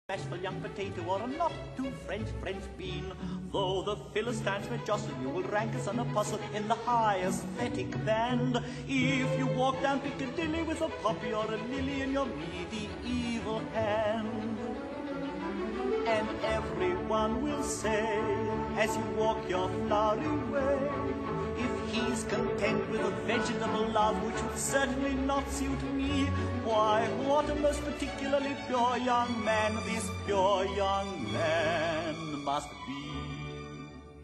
bashful young potato or a not too French bean. Though the Philistines may jostle, you will rank as an apostle in the high aesthetic band. If you walk down Piccadilly with a poppy or a lily in your medieval hand. And everyone will say, as you walk your flowery way, if he's content with a vegetable love which would certainly not suit me, why, what a most particularly pure young man this pure young man must be.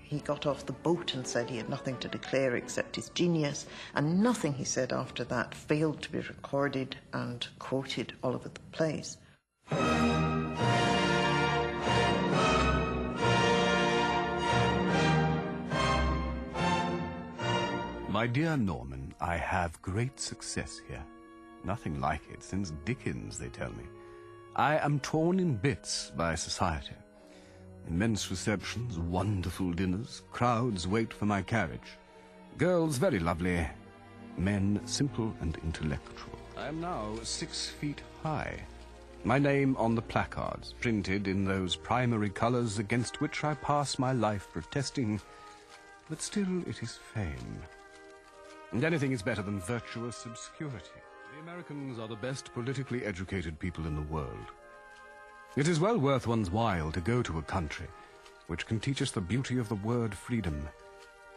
He got off the boat and said he had nothing to declare except his genius, and nothing he said after that failed to be recorded and quoted all over the place. My dear Norman, I have great success here. Nothing like it since Dickens, they tell me. I am torn in bits by society. Immense receptions, wonderful dinners, crowds wait for my carriage. Girls very lovely, men simple and intellectual. I am now 6 feet high. My name on the placards, printed in those primary colours against which I pass my life protesting, but still it is fame. And anything is better than virtuous obscurity. The Americans are the best politically educated people in the world. It is well worth one's while to go to a country which can teach us the beauty of the word freedom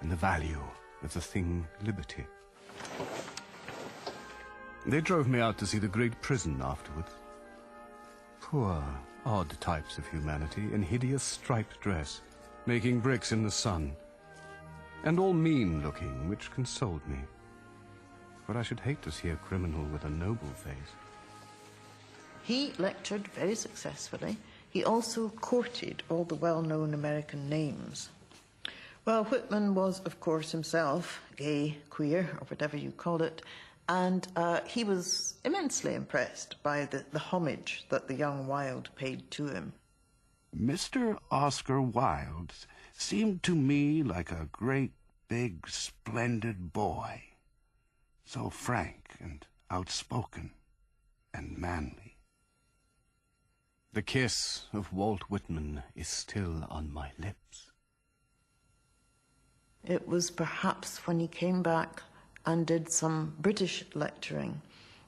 and the value of the thing liberty. They drove me out to see the great prison afterwards. Poor, odd types of humanity in hideous striped dress, making bricks in the sun. And all mean-looking, which consoled me. For I should hate to see a criminal with a noble face. He lectured very successfully. He also courted all the well-known American names. Well, Whitman was, of course, himself gay, queer, or whatever you call it, and he was immensely impressed by the homage that the young Wilde paid to him. Mr. Oscar Wilde seemed to me like a great, big, splendid boy. So frank and outspoken and manly. The kiss of Walt Whitman is still on my lips. It was perhaps when he came back and did some British lecturing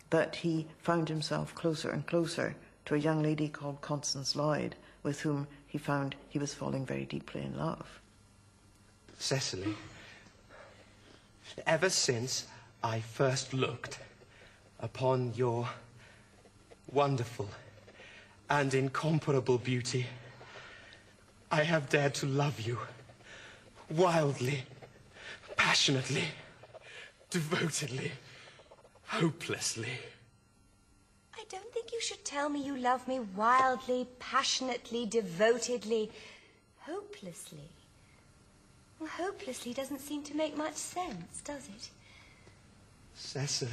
that he found himself closer and closer to a young lady called Constance Lloyd, with whom he found he was falling very deeply in love. Cecily, ever since I first looked upon your wonderful and incomparable beauty, I have dared to love you wildly, passionately, devotedly, hopelessly. I don't think you should tell me you love me wildly, passionately, devotedly, hopelessly. Well, hopelessly doesn't seem to make much sense, does it? Cecily.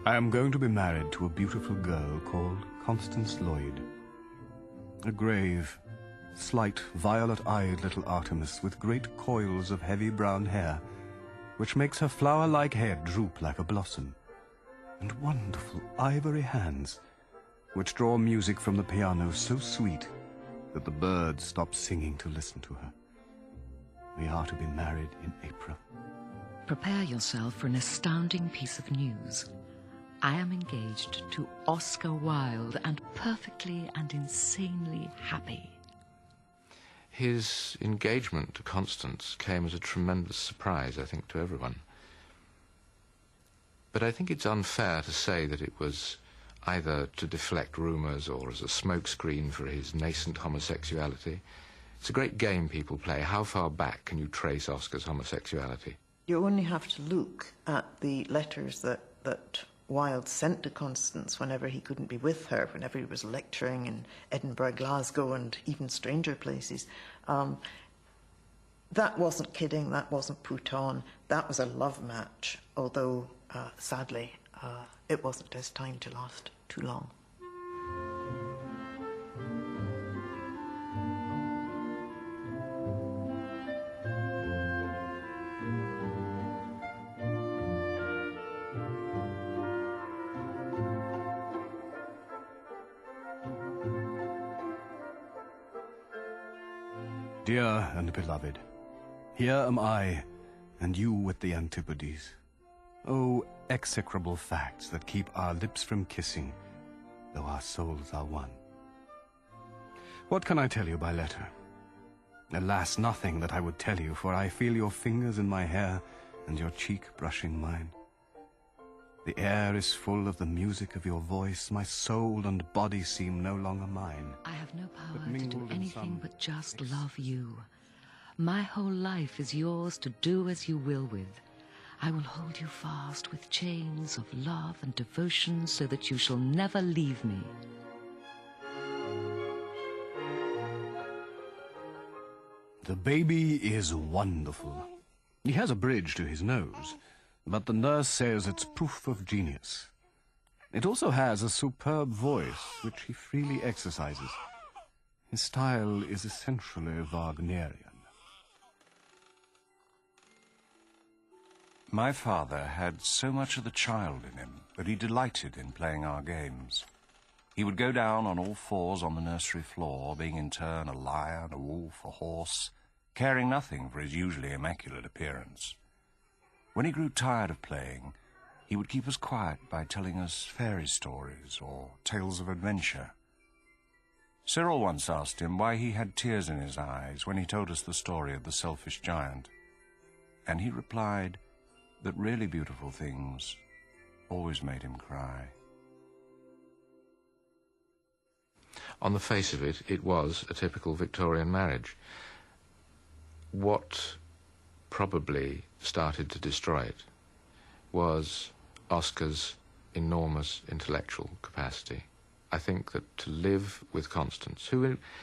I am going to be married to a beautiful girl called Constance Lloyd. A grave, slight, violet-eyed little Artemis with great coils of heavy brown hair, which makes her flower-like head droop like a blossom, and wonderful ivory hands, which draw music from the piano so sweet that the birds stop singing to listen to her. We are to be married in April. Prepare yourself for an astounding piece of news. I am engaged to Oscar Wilde and perfectly and insanely happy. His engagement to Constance came as a tremendous surprise, I think, to everyone. But I think it's unfair to say that it was either to deflect rumours or as a smokescreen for his nascent homosexuality. It's a great game people play. How far back can you trace Oscar's homosexuality? You only have to look at the letters that Wilde sent to Constance whenever he couldn't be with her, whenever he was lecturing in Edinburgh, Glasgow, and even stranger places. That wasn't kidding, that wasn't put on, that was a love match, although sadly it wasn't destined to last too long. dear and beloved, here am I, and you with the antipodes. Oh, execrable facts that keep our lips from kissing, though our souls are one. What can I tell you by letter? Alas, nothing that I would tell you, for I feel your fingers in my hair and your cheek brushing mine. The air is full of the music of your voice. My soul and body seem no longer mine. I have no power to mingled do in anything some but just love you. My whole life is yours to do as you will with. I will hold you fast with chains of love and devotion so that you shall never leave me. The baby is wonderful. He has a bridge to his nose, but the nurse says it's proof of genius. It also has a superb voice, which he freely exercises. His style is essentially Wagnerian. My father had so much of the child in him that he delighted in playing our games. He would go down on all fours on the nursery floor, being in turn a lion, a wolf, a horse, caring nothing for his usually immaculate appearance. When he grew tired of playing, he would keep us quiet by telling us fairy stories or tales of adventure. Cyril once asked him why he had tears in his eyes when he told us the story of the selfish giant, and he replied that really beautiful things always made him cry. On the face of it, it was a typical Victorian marriage. What probably started to destroy it was Oscar's enormous intellectual capacity. I think that to live with Constance,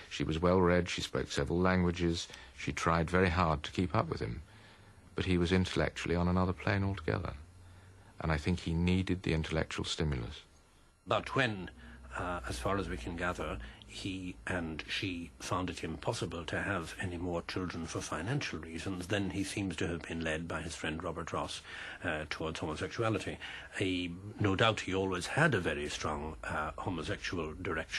she was well read, she spoke several languages, she tried very hard to keep up with him, but he was intellectually on another plane altogether. And I think he needed the intellectual stimulus. But when, as far as we can gather, he and she found it impossible to have any more children for financial reasons, then he seems to have been led by his friend Robert Ross towards homosexuality. No doubt he always had a very strong homosexual direction.